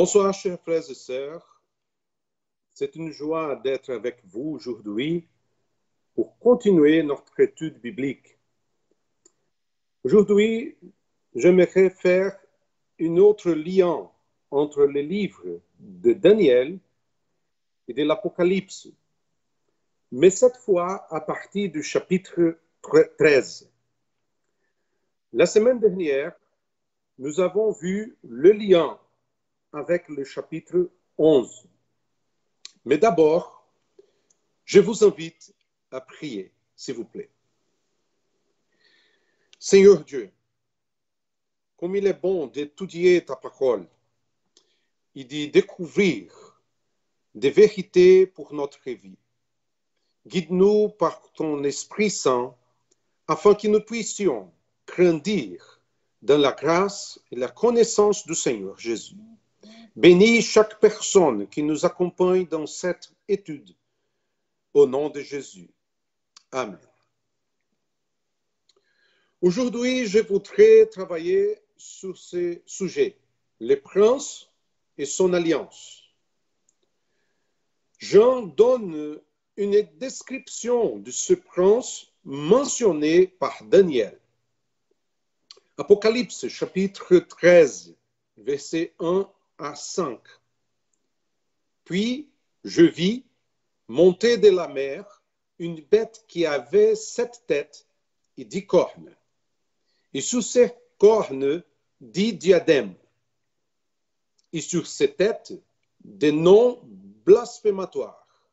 Bonsoir, chers frères et sœurs. C'est une joie d'être avec vous aujourd'hui pour continuer notre étude biblique. Aujourd'hui, j'aimerais faire une autre lien entre les livres de Daniel et de l'Apocalypse, mais cette fois à partir du chapitre 13. La semaine dernière, nous avons vu le lien avec le chapitre 11. Mais d'abord, je vous invite à prier, s'il vous plaît. Seigneur Dieu, comme il est bon d'étudier ta parole et de découvrir des vérités pour notre vie. Guide-nous par ton Esprit Saint afin que nous puissions grandir dans la grâce et la connaissance du Seigneur Jésus. Bénis chaque personne qui nous accompagne dans cette étude. Au nom de Jésus. Amen. Aujourd'hui, je voudrais travailler sur ce sujet, le prince et son alliance. Jean donne une description de ce prince mentionné par Daniel. Apocalypse chapitre 13, versets 1 à 5. Puis je vis monter de la mer une bête qui avait 7 têtes et 10 cornes. Et sous ces cornes, 10 diadèmes. Et sur ces têtes, des noms blasphématoires.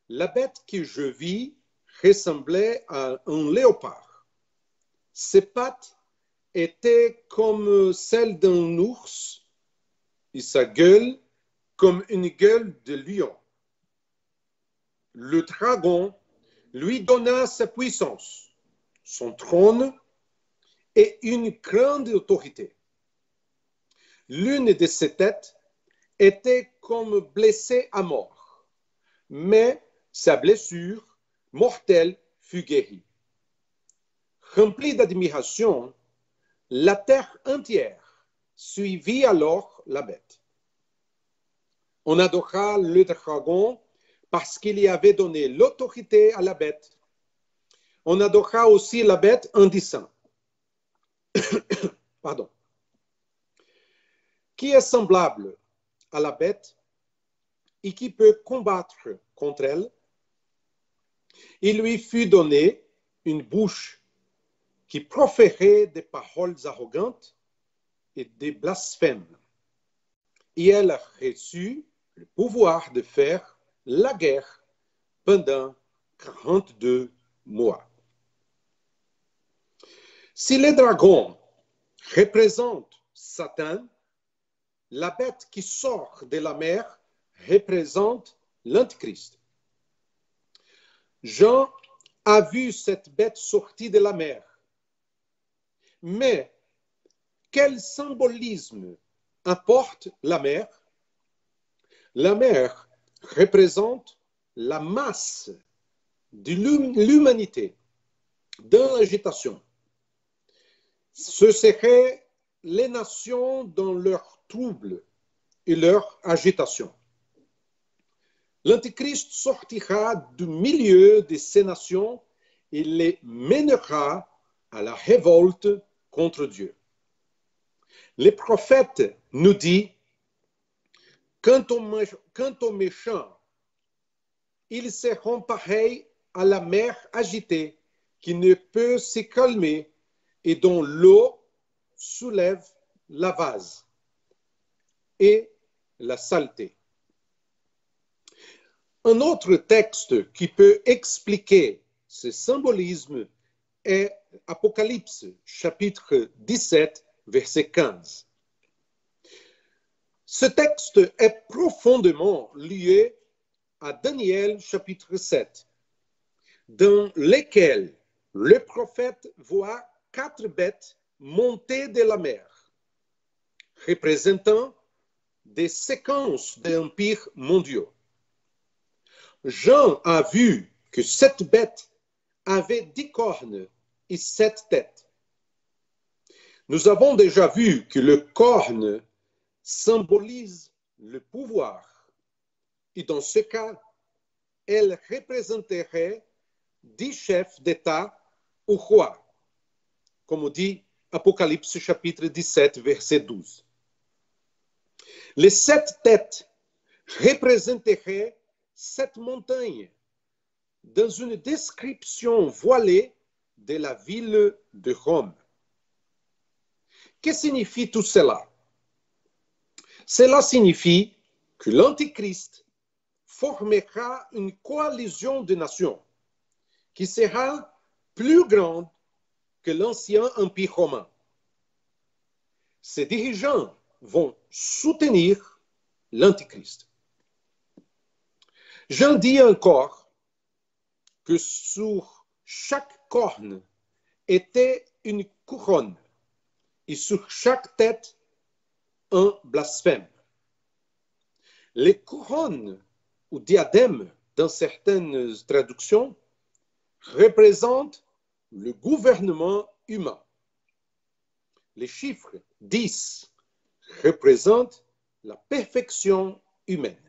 La bête que je vis ressemblait à un léopard. Ses pattes étaient comme celles d'un ours et sa gueule comme une gueule de lion. Le dragon lui donna sa puissance, son trône et une grande autorité. L'une de ses têtes était comme blessée à mort, mais sa blessure mortelle fut guérie. Remplie d'admiration, la terre entière suivit alors la bête. On adora le dragon parce qu'il y avait donné l'autorité à la bête. On adora aussi la bête en disant, pardon, qui est semblable à la bête et qui peut combattre contre elle. Il lui fut donné une bouche qui proférait des paroles arrogantes et des blasphèmes. Et elle a reçu le pouvoir de faire la guerre pendant 42 mois. Si le dragon représente Satan, la bête qui sort de la mer représente l'Antichrist. Jean a vu cette bête sortie de la mer. Mais quel symbolisme apporte la mer? La mer représente la masse de l'humanité dans l'agitation. Ce seraient les nations dans leur trouble et leur agitation. L'Antichrist sortira du milieu de ces nations et les mènera à la révolte contre Dieu. Les prophètes nous disent, quant aux méchants, ils seront pareils à la mer agitée qui ne peut se calmer et dont l'eau soulève la vase et la saleté. Un autre texte qui peut expliquer ce symbolisme est Apocalypse, chapitre 17, verset 15. Ce texte est profondément lié à Daniel, chapitre 7, dans lequel le prophète voit 4 bêtes monter de la mer, représentant des séquences d'empires mondiaux. Jean a vu que cette bête avait 10 cornes et 7 têtes. Nous avons déjà vu que le corne symbolise le pouvoir. Et dans ce cas, elle représenterait 10 chefs d'État ou rois, comme dit Apocalypse chapitre 17, verset 12. Les 7 têtes représenteraient 7 montagnes dans une description voilée de la ville de Rome. Que signifie tout cela? Cela signifie que l'Antichrist formera une coalition de nations qui sera plus grande que l'ancien empire romain. Ces dirigeants vont soutenir l'Antichrist. J'en dis encore que sur chaque corne était une couronne et sur chaque tête un blasphème. Les couronnes ou diadèmes, dans certaines traductions, représentent le gouvernement humain. Les chiffres 10 représentent la perfection humaine.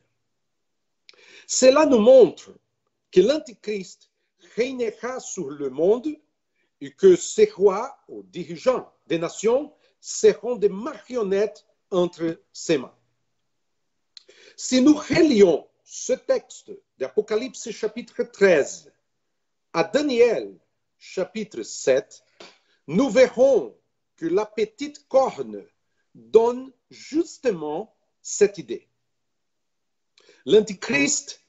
Cela nous montre que l'Antichrist régnera sur le monde et que ses rois ou dirigeants des nations seront des marionnettes entre ses mains. Si nous relions ce texte d'Apocalypse chapitre 13 à Daniel chapitre 7, nous verrons que la petite corne donne justement cette idée. L'Antichrist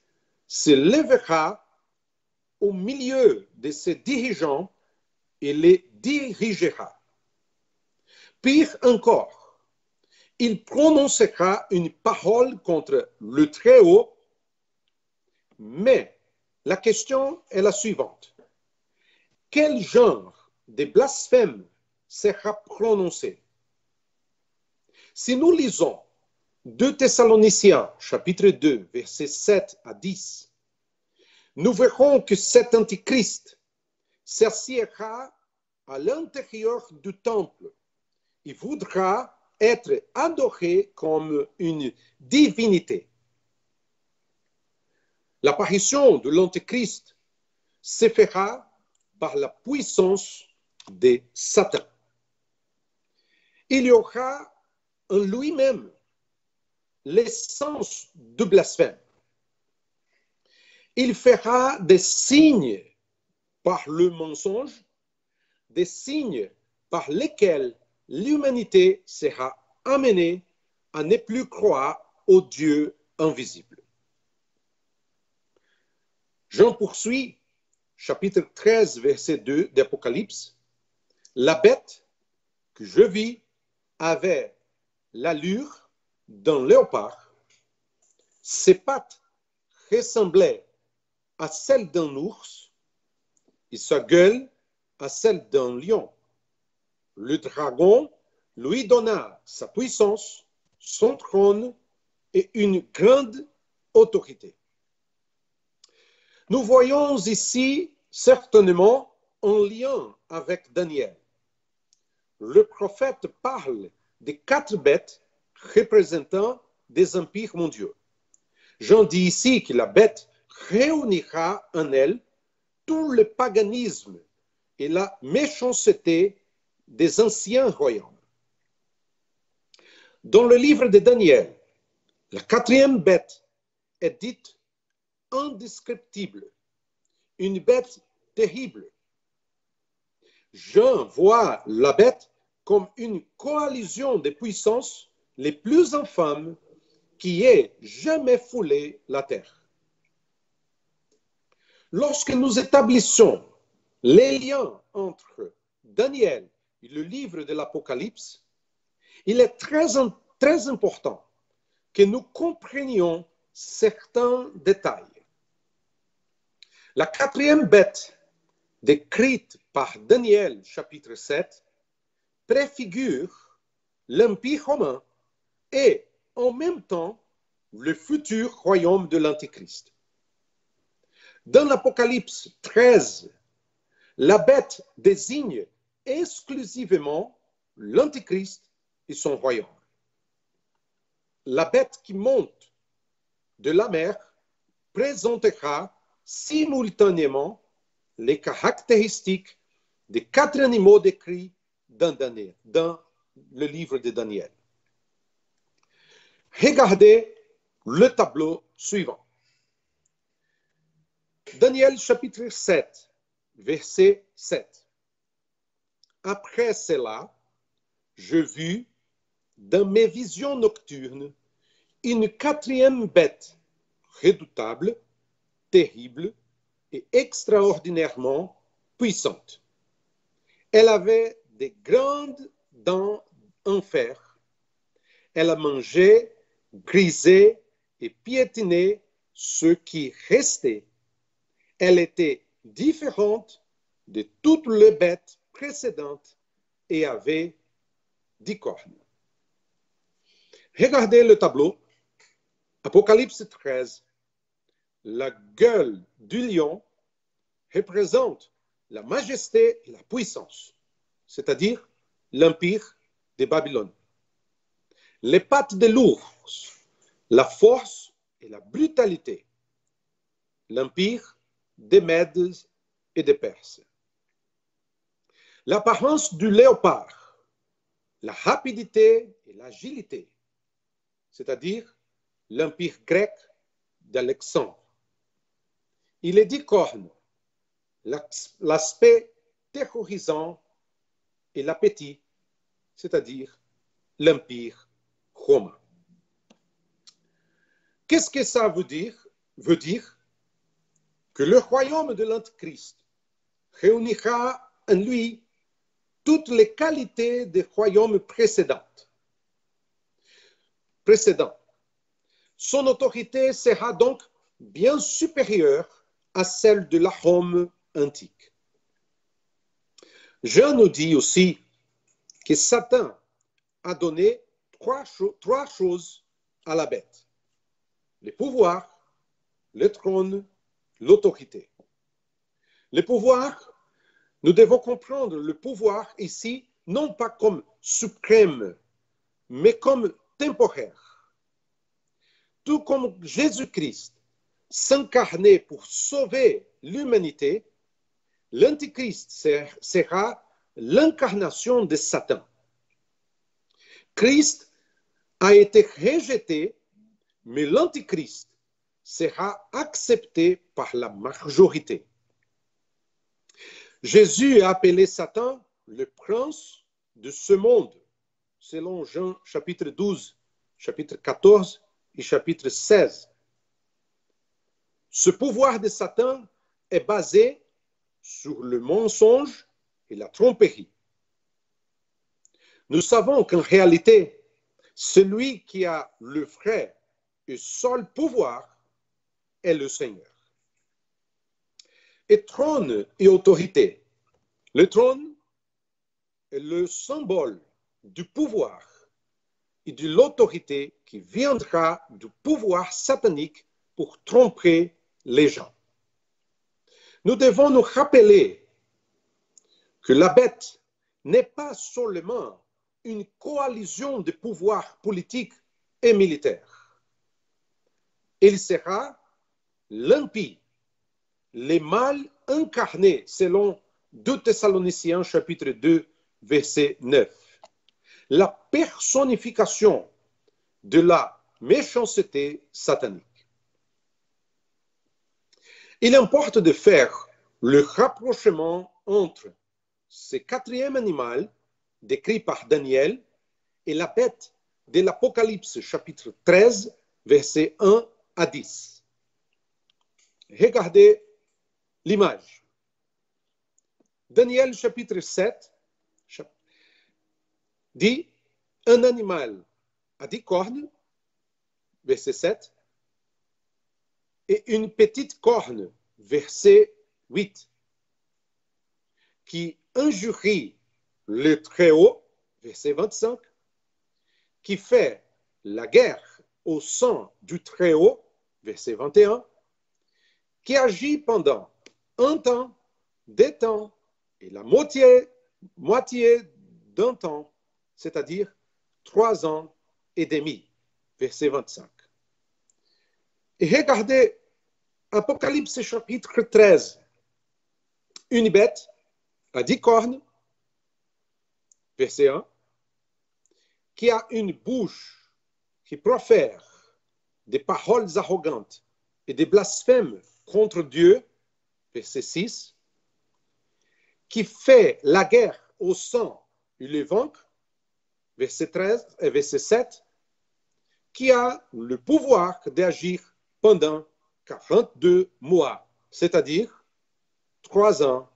se lèvera au milieu de ses dirigeants et les dirigera. Pire encore, il prononcera une parole contre le Très-Haut, mais la question est la suivante. Quel genre de blasphème sera prononcé? Si nous lisons 2 Thessaloniciens, chapitre 2, versets 7 à 10, nous verrons que cet Antichrist s'assiera à l'intérieur du temple et voudra être adoré comme une divinité. L'apparition de l'Antéchrist se fera par la puissance de Satan. Il y aura en lui-même l'essence du blasphème. Il fera des signes par le mensonge, des signes par lesquels l'humanité sera amenée à ne plus croire au Dieu invisible. Jean poursuit, chapitre 13, verset 2 d'Apocalypse. La bête que je vis avait l'allure d'un léopard. Ses pattes ressemblaient à celles d'un ours et sa gueule à celle d'un lion. Le dragon lui donna sa puissance, son trône et une grande autorité. Nous voyons ici certainement un lien avec Daniel. Le prophète parle des 4 bêtes représentant des empires mondiaux. J'en dis ici que la bête réunira en elle tout le paganisme et la méchanceté des anciens royaumes. Dans le livre de Daniel, la 4e bête est dite indescriptible, une bête terrible. Jean voit la bête comme une coalition des puissances les plus infâmes qui ait jamais foulé la terre. Lorsque nous établissons les liens entre Daniel et le livre de l'Apocalypse, il est très important que nous comprenions certains détails. La 4e bête décrite par Daniel chapitre 7 préfigure l'Empire romain et en même temps le futur royaume de l'Antéchrist. Dans l'Apocalypse 13, la bête désigne exclusivement l'Antéchrist et son royaume. la bête qui monte de la mer présentera simultanément les caractéristiques des 4 animaux décrits dans le livre de Daniel. Regardez le tableau suivant. Daniel chapitre 7, verset 7. Après cela, je vis dans mes visions nocturnes une 4e bête redoutable, terrible et extraordinairement puissante. Elle avait des grandes dents en fer. Elle a mangé, brisé et piétiné ce qui restait. Elle était différente de toutes les bêtes précédentes et avait 10 cornes. Regardez le tableau. Apocalypse 13. La gueule du lion représente la majesté et la puissance, c'est-à-dire l'empire de Babylone. Les pattes de l'ours, la force et la brutalité, l'empire des Mèdes et des Perses. L'apparence du léopard, la rapidité et l'agilité, c'est-à-dire l'empire grec d'Alexandre. Il est 10 cornes, l'aspect terrorisant et l'appétit, c'est-à-dire l'empire romain. Qu'est-ce que ça veut dire? Veut dire que le royaume de l'Antichrist réunira en lui toutes les qualités des royaumes précédents. Son autorité sera donc bien supérieure à celle de la Rome antique. Jean nous dit aussi que Satan a donné trois choses à la bête: le pouvoir, le trône, l'autorité. Le pouvoir, nous devons comprendre le pouvoir ici non pas comme suprême, mais comme temporaire. Tout comme Jésus-Christ s'incarnait pour sauver l'humanité, l'Antichrist sera l'incarnation de Satan. Christ a été rejeté, mais l'Antichrist sera accepté par la majorité. Jésus a appelé Satan le prince de ce monde, selon Jean chapitre 12, chapitre 14 et chapitre 16. Ce pouvoir de Satan est basé sur le mensonge et la tromperie. Nous savons qu'en réalité, celui qui a le vrai et seul pouvoir est le Seigneur. Et trône et autorité. Le trône est le symbole du pouvoir et de l'autorité qui viendra du pouvoir satanique pour tromper les gens. Nous devons nous rappeler que la bête n'est pas seulement une coalition de pouvoirs politiques et militaires. Il sera l'impie, les mâles incarnés, selon 2 Thessaloniciens chapitre 2, verset 9. La personnification de la méchanceté satanique. Il importe de faire le rapprochement entre ce 4e animal décrit par Daniel et la bête de l'Apocalypse chapitre 13, versets 1 à 10. Regardez l'image. Daniel chapitre 7 dit un animal à 10 cornes, verset 7, et une petite corne, verset 8, qui injurie le Très-Haut, verset 25, qui fait la guerre au sang du Très-Haut, verset 21, qui agit pendant un temps, des temps et la moitié d'un temps, c'est-à-dire 3 ans et demi. verset 25. Et regardez Apocalypse chapitre 13. Une bête à 10 cornes, verset 1, qui a une bouche qui profère des paroles arrogantes et des blasphèmes contre Dieu, verset 6, qui fait la guerre au sang et le vaincre, verset 13 et verset 7, qui a le pouvoir d'agir pendant 42 mois, c'est-à-dire 3 ans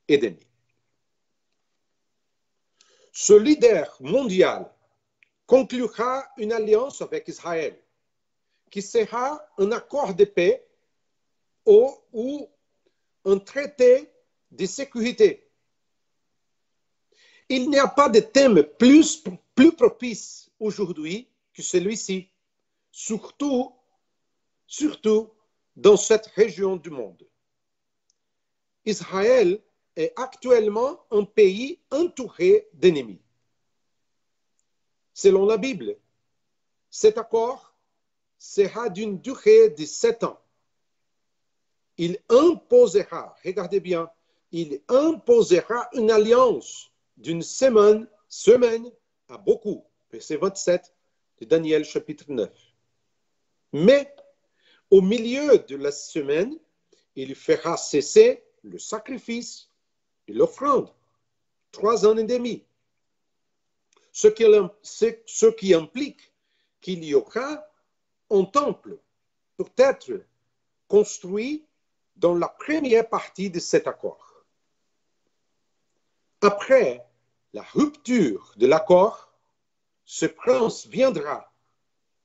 et demi. Ce leader mondial conclura une alliance avec Israël, qui sera un accord de paix ou un traité de sécurité. Il n'y a pas de thème plus propice aujourd'hui que celui-ci, surtout dans cette région du monde. Israël est actuellement un pays entouré d'ennemis. Selon la Bible, cet accord sera d'une durée de 7 ans. Il imposera, regardez bien, il imposera une alliance d'une semaine à beaucoup. Verset 27 de Daniel chapitre 9. Mais au milieu de la semaine, il fera cesser le sacrifice et l'offrande. 3 ans et demi. Ce qui implique qu'il y aura un temple peut-être construit dans la première partie de cet accord. Après la rupture de l'accord, ce prince viendra,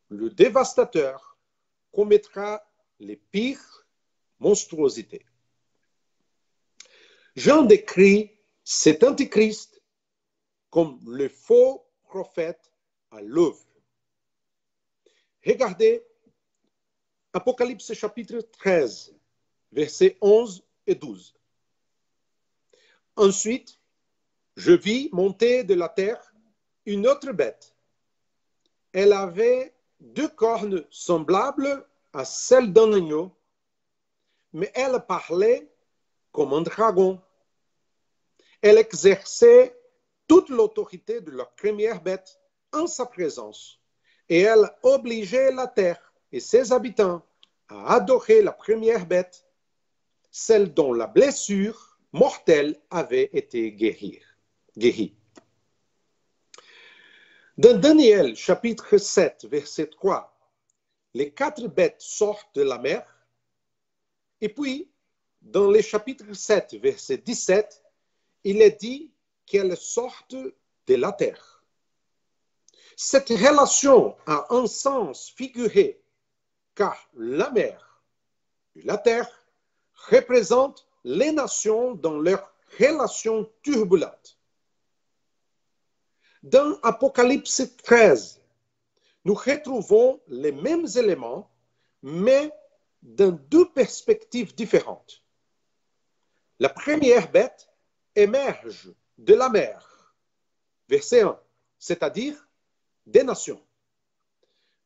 le dévastateur commettra les pires monstruosités. Jean décrit cet antichrist comme le faux prophète à l'œuvre. Regardez Apocalypse chapitre 13, versets 11 et 12. Ensuite, je vis monter de la terre une autre bête. Elle avait 2 cornes semblables à celles d'un agneau, mais elle parlait comme un dragon. Elle exerçait toute l'autorité de la première bête en sa présence, et elle obligeait la terre et ses habitants à adorer la première bête, celle dont la blessure mortelle avait été guérie. Dans Daniel chapitre 7, verset 3, les 4 bêtes sortent de la mer, et puis dans le chapitre 7, verset 17, il est dit qu'elles sortent de la terre. Cette relation a un sens figuré, car la mer et la terre représentent les nations dans leurs relations turbulentes. Dans Apocalypse 13, nous retrouvons les mêmes éléments, mais dans 2 perspectives différentes. La première bête émerge de la mer, verset 1, c'est-à-dire des nations.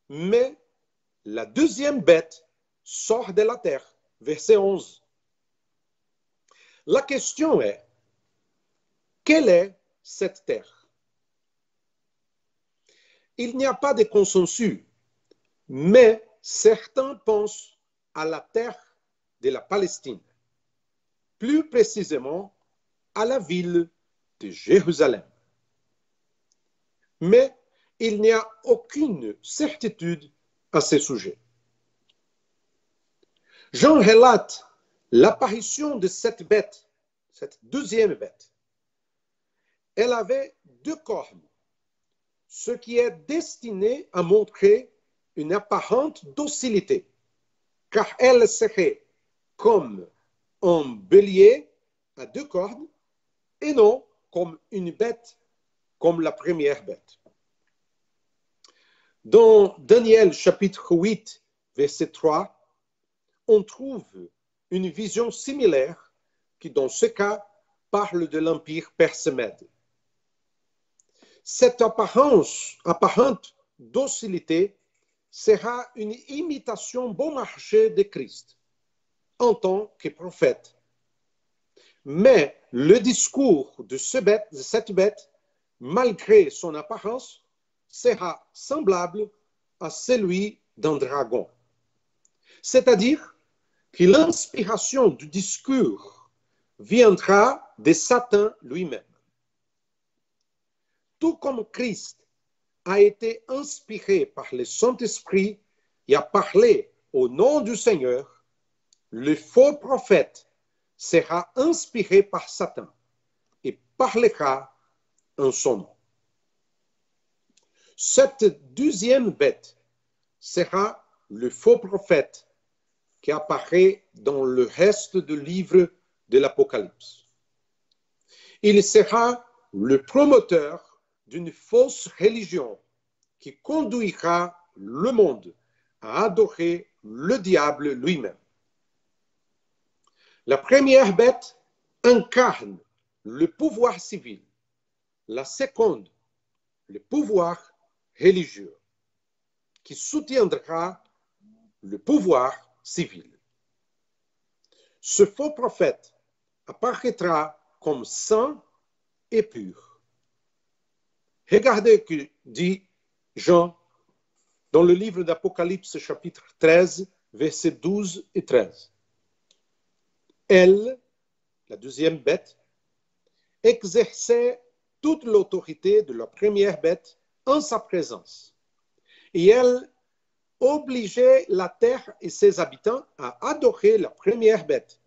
Mais la deuxième bête sort de la terre, verset 11. La question est, quelle est cette terre? Il n'y a pas de consensus, mais certains pensent à la terre de la Palestine, plus précisément à la ville de Jérusalem. Mais il n'y a aucune certitude à ce sujet. Jean relate l'apparition de cette bête, cette deuxième bête. Elle avait 2 cornes, ce qui est destiné à montrer une apparente docilité, car elle serait comme un bélier à 2 cornes et non comme une bête comme la première bête. Dans Daniel chapitre 8, verset 3, on trouve une vision similaire qui, dans ce cas, parle de l'empire perse-mède. Cette apparente docilité sera une imitation bon marché de Christ en tant que prophète. Mais le discours de cette bête, malgré son apparence, sera semblable à celui d'un dragon. C'est-à-dire que l'inspiration du discours viendra de Satan lui-même. Tout comme Christ a été inspiré par le Saint-Esprit et a parlé au nom du Seigneur, le faux prophète sera inspiré par Satan et parlera en son nom. Cette deuxième bête sera le faux prophète qui apparaît dans le reste du livre de l'Apocalypse. Il sera le promoteur d'une fausse religion qui conduira le monde à adorer le diable lui-même. La première bête incarne le pouvoir civil, la seconde, le pouvoir religieux, qui soutiendra le pouvoir civil. Ce faux prophète apparaîtra comme saint et pur. Regardez ce que dit Jean dans le livre d'Apocalypse chapitre 13, versets 12 et 13. Elle, la deuxième bête, exerçait toute l'autorité de la première bête en sa présence. Et elle obligeait la terre et ses habitants à adorer la première bête,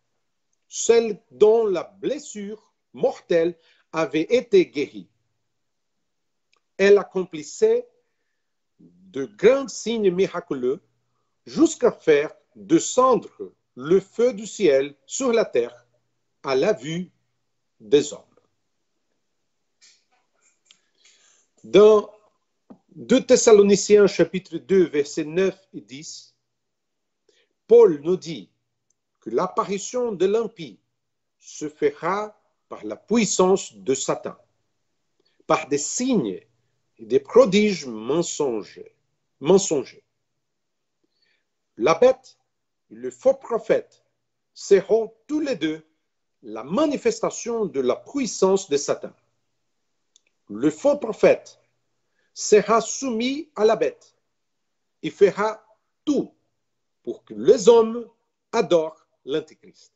celle dont la blessure mortelle avait été guérie. Elle accomplissait de grands signes miraculeux jusqu'à faire descendre le feu du ciel sur la terre à la vue des hommes. Dans 2 Thessaloniciens chapitre 2 versets 9 et 10, Paul nous dit que l'apparition de l'impie se fera par la puissance de Satan, par des signes et des prodiges mensongers. La bête et le faux prophète seront tous les deux la manifestation de la puissance de Satan. Le faux prophète sera soumis à la bête et fera tout pour que les hommes adorent l'Antéchrist.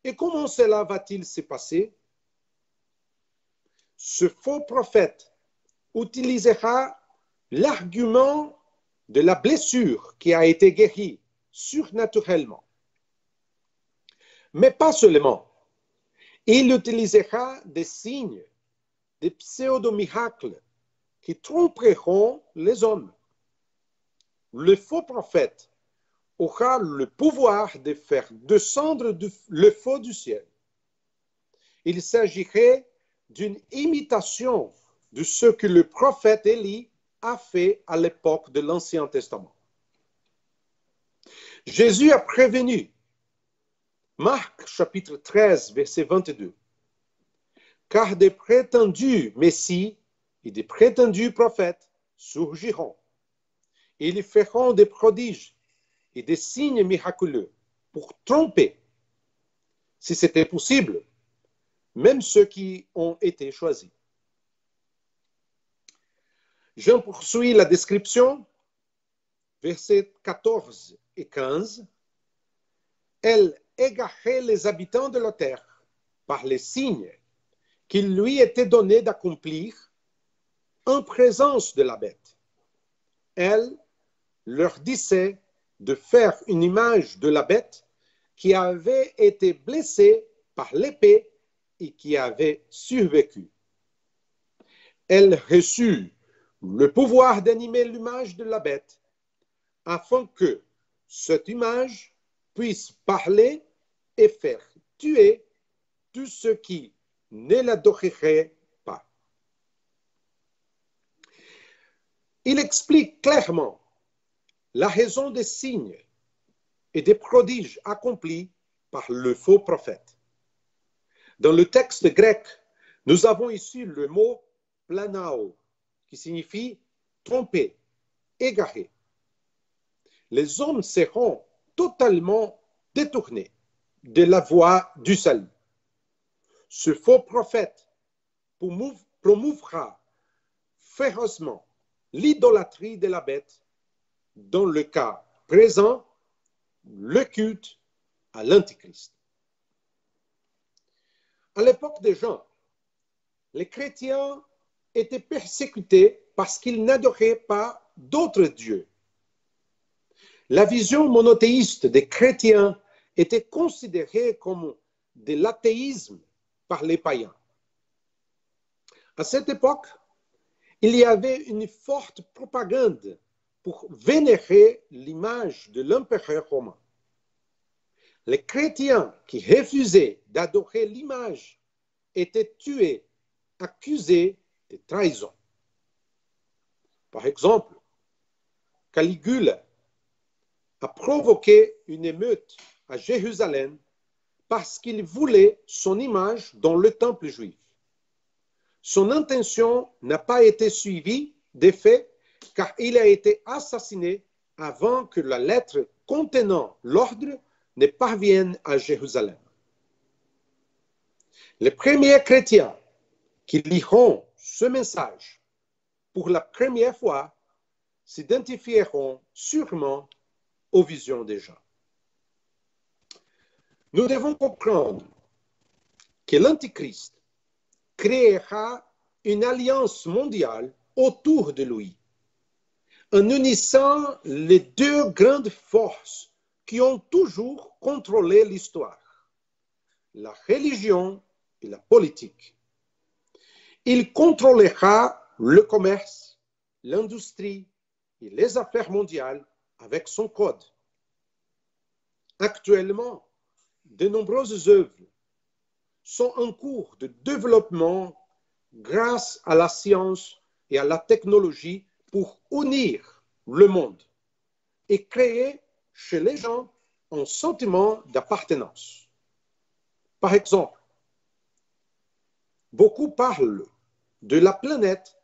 Et comment cela va-t-il se passer? Ce faux prophète utilisera l'argument de la blessure qui a été guérie surnaturellement. Mais pas seulement. Il utilisera des signes, des pseudo-miracles qui tromperont les hommes. Le faux prophète aura le pouvoir de faire descendre le feu du ciel. Il s'agirait d'une imitation de ce que le prophète Élie a fait à l'époque de l'Ancien Testament. Jésus a prévenu, Marc chapitre 13, verset 22, car des prétendus messies et des prétendus prophètes surgiront. Ils feront des prodiges et des signes miraculeux pour tromper, si c'était possible, même ceux qui ont été choisis. Jean poursuit la description, versets 14 et 15. Elle égarait les habitants de la terre par les signes qu'il lui était donné d'accomplir en présence de la bête. Elle leur disait de faire une image de la bête qui avait été blessée par l'épée et qui avait survécu. Elle reçut le pouvoir d'animer l'image de la bête afin que cette image puisse parler et faire tuer tous ceux qui ne l'adoreraient pas. Il explique clairement la raison des signes et des prodiges accomplis par le faux prophète. Dans le texte grec, nous avons ici le mot planao, qui signifie tromper, égarés. Les hommes seront totalement détournés de la voie du salut. Ce faux prophète promouvra férocement l'idolâtrie de la bête, dans le cas présent, le culte à l'Antichrist. À l'époque de Jean, les chrétiens étaient persécutés parce qu'ils n'adoraient pas d'autres dieux. La vision monothéiste des chrétiens était considérée comme de l'athéisme par les païens. À cette époque, il y avait une forte propagande pour vénérer l'image de l'empereur romain. Les chrétiens qui refusaient d'adorer l'image étaient tués, accusés de trahison. Par exemple, Caligule a provoqué une émeute à Jérusalem parce qu'il voulait son image dans le temple juif. Son intention n'a pas été suivie des faits car il a été assassiné avant que la lettre contenant l'ordre ne parvienne à Jérusalem. Les premiers chrétiens qui liront ce message pour la première fois s'identifieront sûrement aux visions de Jean. Nous devons comprendre que l'Antichrist créera une alliance mondiale autour de lui, en unissant les deux grandes forces qui ont toujours contrôlé l'histoire, la religion et la politique. Il contrôlera le commerce, l'industrie et les affaires mondiales avec son code. Actuellement, de nombreuses œuvres sont en cours de développement grâce à la science et à la technologie pour unir le monde et créer chez les gens un sentiment d'appartenance. Par exemple, beaucoup parlent de la planète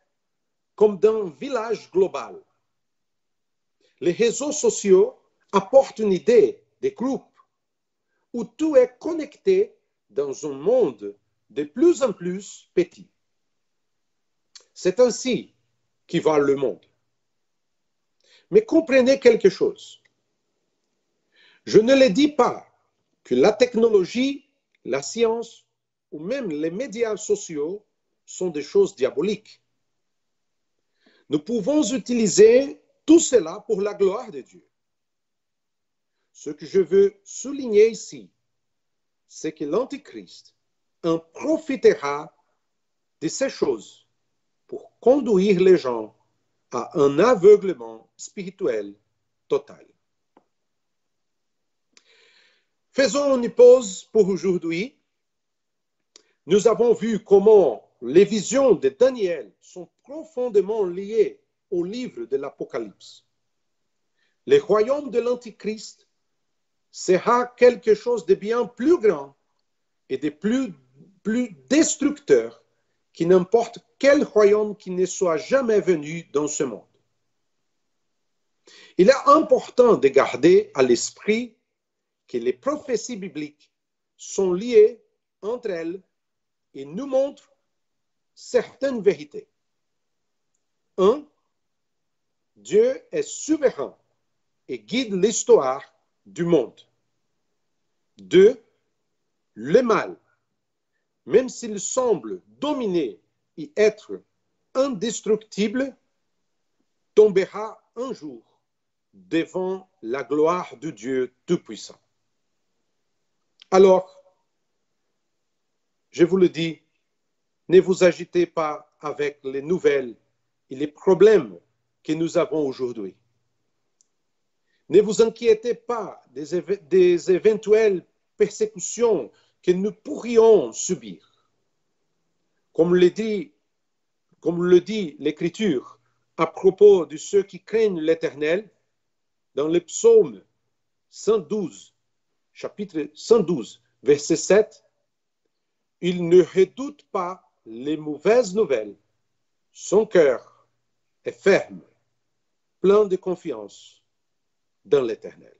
comme d'un village global. Les réseaux sociaux apportent une idée des groupes où tout est connecté dans un monde de plus en plus petit. C'est ainsi qui va le monde. Mais comprenez quelque chose. Je ne le dis pas que la technologie, la science ou même les médias sociaux sont des choses diaboliques. Nous pouvons utiliser tout cela pour la gloire de Dieu. Ce que je veux souligner ici, c'est que l'Antichrist en profitera de ces choses pour conduire les gens à un aveuglement spirituel total. Faisons une pause pour aujourd'hui. Nous avons vu comment les visions de Daniel sont profondément liées au livre de l'Apocalypse. Le royaume de l'Antichrist sera quelque chose de bien plus grand et de plus destructeur que n'importe quel royaume qui ne soit jamais venu dans ce monde. Il est important de garder à l'esprit que les prophéties bibliques sont liées entre elles et nous montrent certaines vérités. 1. Dieu est souverain et guide l'histoire du monde. 2. Le mal, même s'il semble dominer et être indestructible, tombera un jour devant la gloire de Dieu Tout-Puissant. Alors, je vous le dis, ne vous agitez pas avec les nouvelles et les problèmes que nous avons aujourd'hui. Ne vous inquiétez pas des éventuelles persécutions que nous pourrions subir. Comme le dit l'Écriture à propos de ceux qui craignent l'Éternel, dans le psaume 112, chapitre 112, verset 7, il ne redoute pas les mauvaises nouvelles, son cœur est ferme, plein de confiance dans l'Éternel.